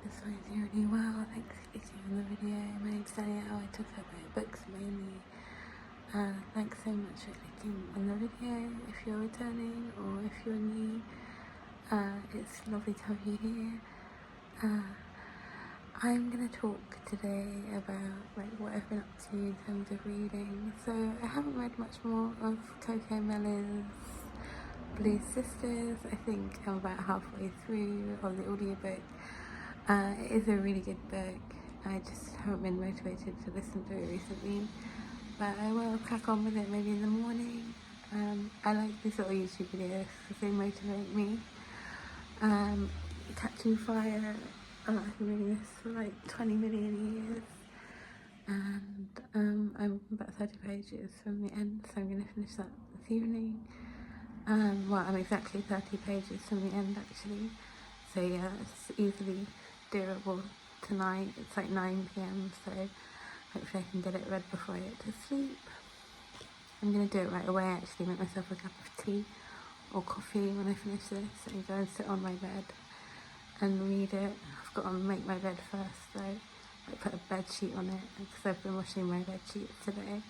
this finds you really well. Thanks for clicking on the video. My name's Danielle. I talk about books mainly. Thanks so much for clicking on the video. If you're returning or if you're new, it's lovely to have you here. I'm going to talk today about what I've been up to in terms of reading. So I haven't read much more of Coco Mellon's Blue Sisters. I think I'm about halfway through on the audiobook. It is a really good book. I just haven't been motivated to listen to it recently, but I will crack on with it maybe in the morning. I like these little YouTube videos because they motivate me. Catching Fire, I've been reading this for like 20 million years, and I'm about 30 pages from the end, so I'm going to finish that this evening. Well, I'm exactly 30 pages from the end actually, so yeah, it's easily doable tonight. It's like 9 p.m, so hopefully I can get it read before I get to sleep. I'm going to do it right away actually, make myself a cup of tea or coffee when I finish this and go and sit on my bed and read it. I've got to make my bed first though, like put a bed sheet on it because I've been washing my bed sheets today.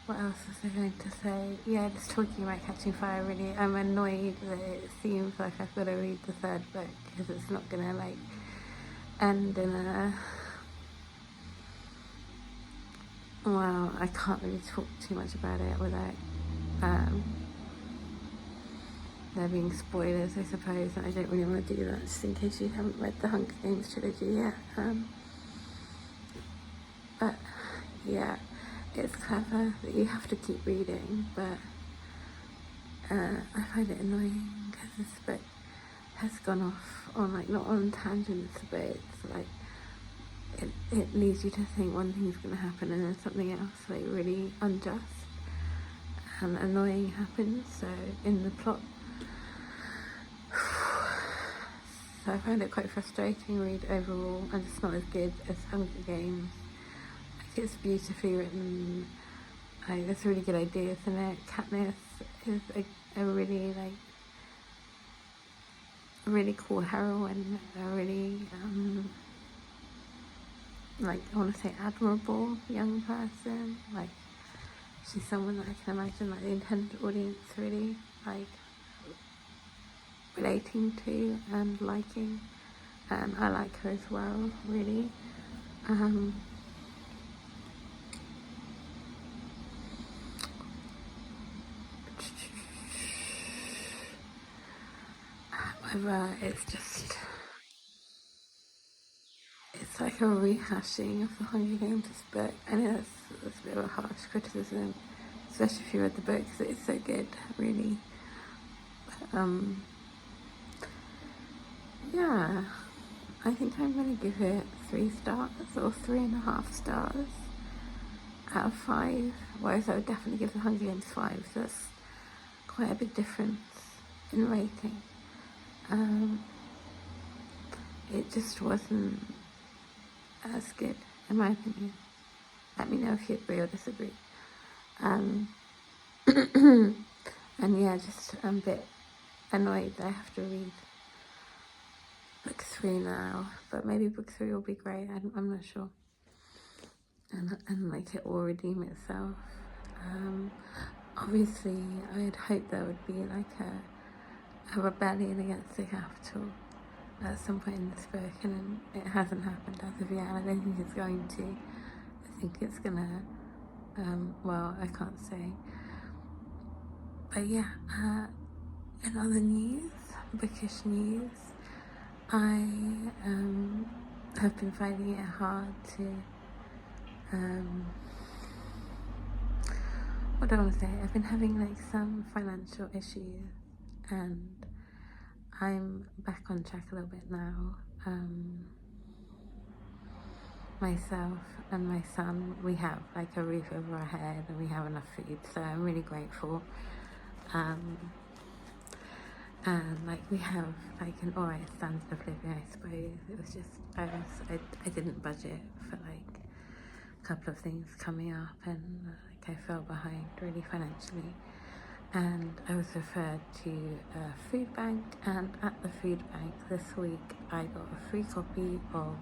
What else was I going to say? Yeah, just talking about Catching Fire, really, I'm annoyed that it seems like I've got to read the third book because it's not going to like end in a... Well, I can't really talk too much about it without there being spoilers, I suppose, and I don't really want to do that just in case you haven't read the Hunger Games trilogy yet. But yeah, it's clever that you have to keep reading, but I find it annoying because this book has gone off on like, not on tangents, but it's like it leads you to think one thing's going to happen and then something else like really unjust and annoying happens, so in the plot. So I find it quite frustrating read overall, and it's not as good as Hunger Games. Like, it's beautifully written, like there's really good ideas in it. Katniss is a really like a really cool heroine, a really like I want to say admirable young person. Like she's someone that I can imagine like the intended audience really like relating to and liking, and I like her as well, really. However, it's like a rehashing of the Hunger Games book. I know that's a bit of a harsh criticism, especially if you read the book, because it's so good, really. Yeah, I think I'm going to give it 3 stars or 3.5 stars out of 5, whereas I would definitely give the Hunger Games 5, so that's quite a big difference in rating. It just wasn't as good, in my opinion. Let me know if you agree or disagree. And yeah, just I'm a bit annoyed that I have to read book 3 now, but maybe book 3 will be great. I'm not sure, and like it will redeem itself. Obviously I'd hope there would be like a rebellion against the capital at some point in this book, and it hasn't happened as of yet, and I don't think it's going to. I think it's gonna well, I can't say, but yeah. In other news, bookish news, I have been finding it hard to what do I want to say? I've been having like some financial issues, and I'm back on track a little bit now. Myself and my son, we have like a roof over our head and we have enough food, so I'm really grateful. And like we have like an alright standard of living, I suppose. It was just I didn't budget for like a couple of things coming up, and like I fell behind really financially. and I was referred to a food bank, and at the food bank this week I got a free copy of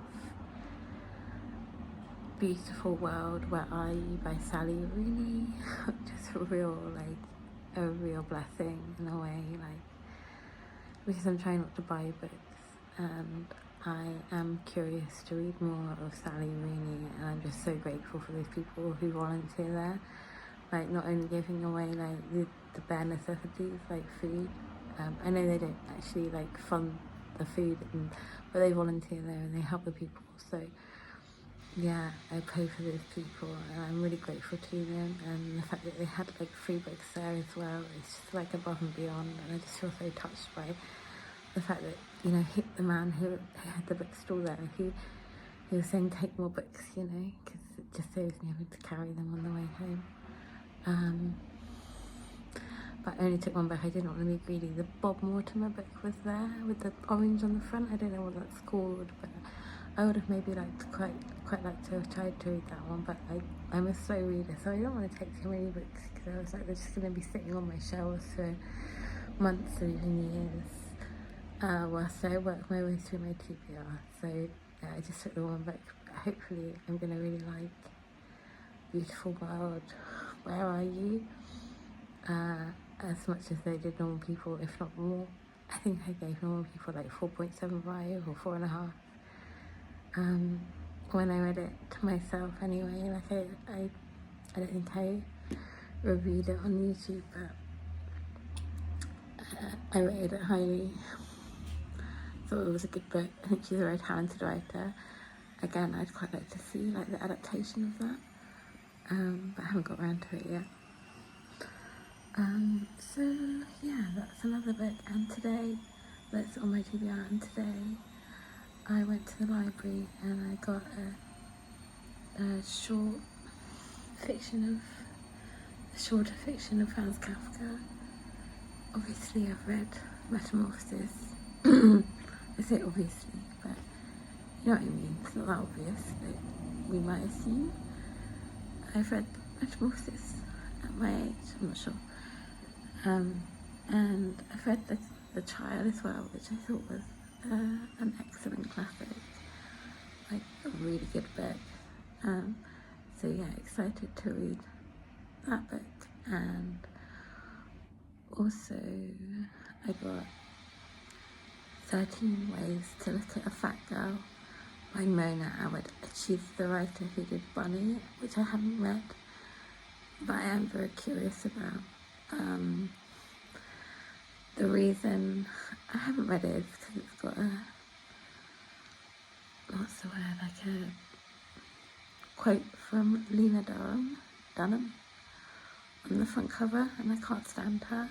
Beautiful World, Where Are You by Sally Rooney, which is a real blessing in a way, because I'm trying not to buy books, and I am curious to read more of Sally Rooney, and I'm just so grateful for those people who volunteer there, not only giving away the bare necessities like food. I know they don't actually fund the food, but they volunteer there and they help the people. So yeah, I pray for those people, and I'm really grateful to them. And the fact that they had free books there as well, it's just above and beyond. And I just feel so touched by the fact that the man who had the bookstore there, he was saying take more books, because it just saves me having to carry them on the way home. But I only took one book. I didn't want to be greedy. The Bob Mortimer book was there with the orange on the front. I don't know what that's called, but I would have maybe quite liked to have tried to read that one. But I'm a slow reader, so I don't want to take too many books, because I was they're just going to be sitting on my shelves for months or even years whilst I work my way through my TBR. So yeah, I just took the one book. Hopefully I'm going to really like Beautiful World, Where Are You? As much as they did normal people, if not more. I think I gave normal people 4.75 or 4.5. When I read it to myself anyway, I don't think I reviewed it on YouTube, but I rated it highly. Thought it was a good book. I think she's a very talented writer. Again, I'd quite like to see the adaptation of that, but I haven't got around to it yet. So yeah, that's another book. And today, that's on my TBR, and today I went to the library and I got a shorter fiction of Franz Kafka. Obviously I've read Metamorphosis. I say obviously, but you know what I mean, it's not that obvious, but we might assume. I've read Metamorphosis at my age, I'm not sure. And I've read the Child as well, which I thought was an excellent classic, a really good book. So yeah, excited to read that book. And also I got 13 Ways to Look at a Fat Girl by Mona Awad. She's the writer who did Bunny, which I haven't read, but I am very curious about. The reason I haven't read it is because it's got a quote from Lena Dunham on the front cover, and I can't stand her.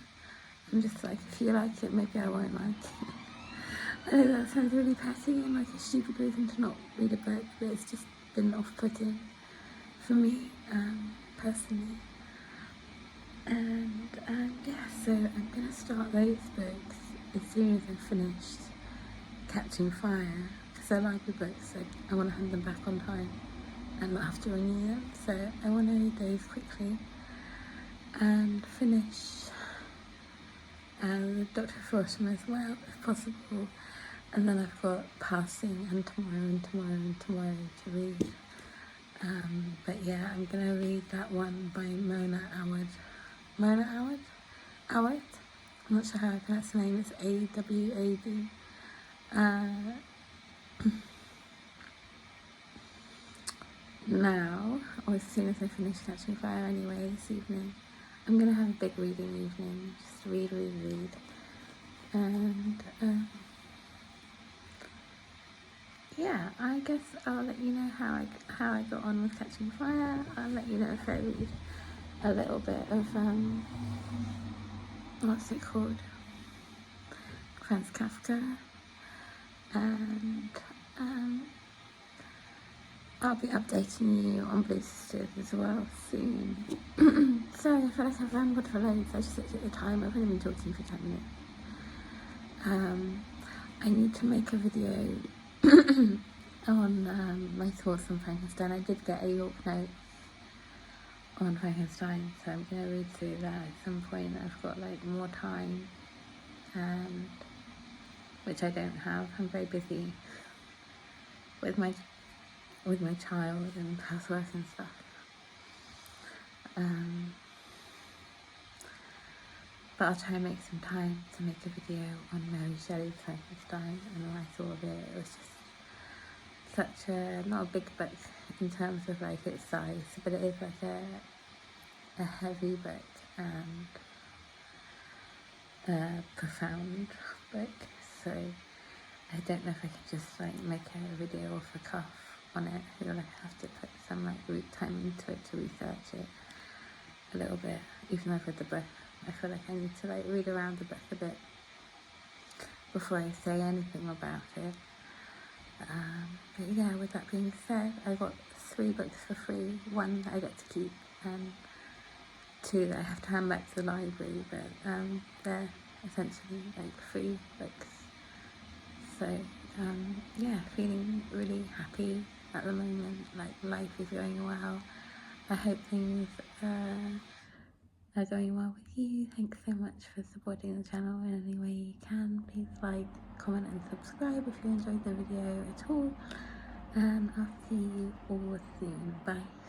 I'm just if you like it, maybe I won't like it. I know that sounds really petty and a stupid reason to not read a book, but it's just been off-putting for me, personally. And yeah, so I'm going to start those books as soon as I've finished Catching Fire, because I like the books, so I want to hand them back on time and not have to renew them. So I want to read those quickly and finish Dr. Frosham as well, if possible. And then I've got Passing and Tomorrow to read. But yeah, I'm going to read that one by Mona Awad. Mona Awad? I'm not sure how I pronounce the name. It's A-W-A-D. Now, or as soon as I finish Catching Fire anyway this evening, I'm going to have a big reading evening. Just read. And yeah, I guess I'll let you know how I got on with Catching Fire. I'll let you know if I read a little bit of what's it called? Franz Kafka. And I'll be updating you on Blue Sisters as well soon. Sorry, I feel like I've rambled for loads. I just looked at the time. I've only been talking for 10 minutes. I need to make a video on my thoughts on Frankenstein. I did get a York Note on Frankenstein, so I'm going to read through that at some point. I've got like more time, and which I don't have. I'm very busy with my child and housework and stuff. But I'll try and make some time to make a video on Mary Shelley's Frankenstein. And when I thought of it, it was just such a, not a big book in terms of like its size, but it is like a heavy book and a profound book. So I don't know if I could just like make a video off the cuff on it. I feel like I have to put some like time into it to research it a little bit, even though I've read the book. I feel like I need to like read around the book a bit before I say anything about it. But yeah, with that being said, I got 3 books for free. 1 that I get to keep, and 2 that I have to hand back to the library, but they're essentially like free books. So yeah, feeling really happy at the moment, like life is going well. I hope things are going well with you. Thanks so much for supporting the channel in any way you can. Please like, comment and subscribe if you enjoyed the video at all, and I'll see you all soon. Bye.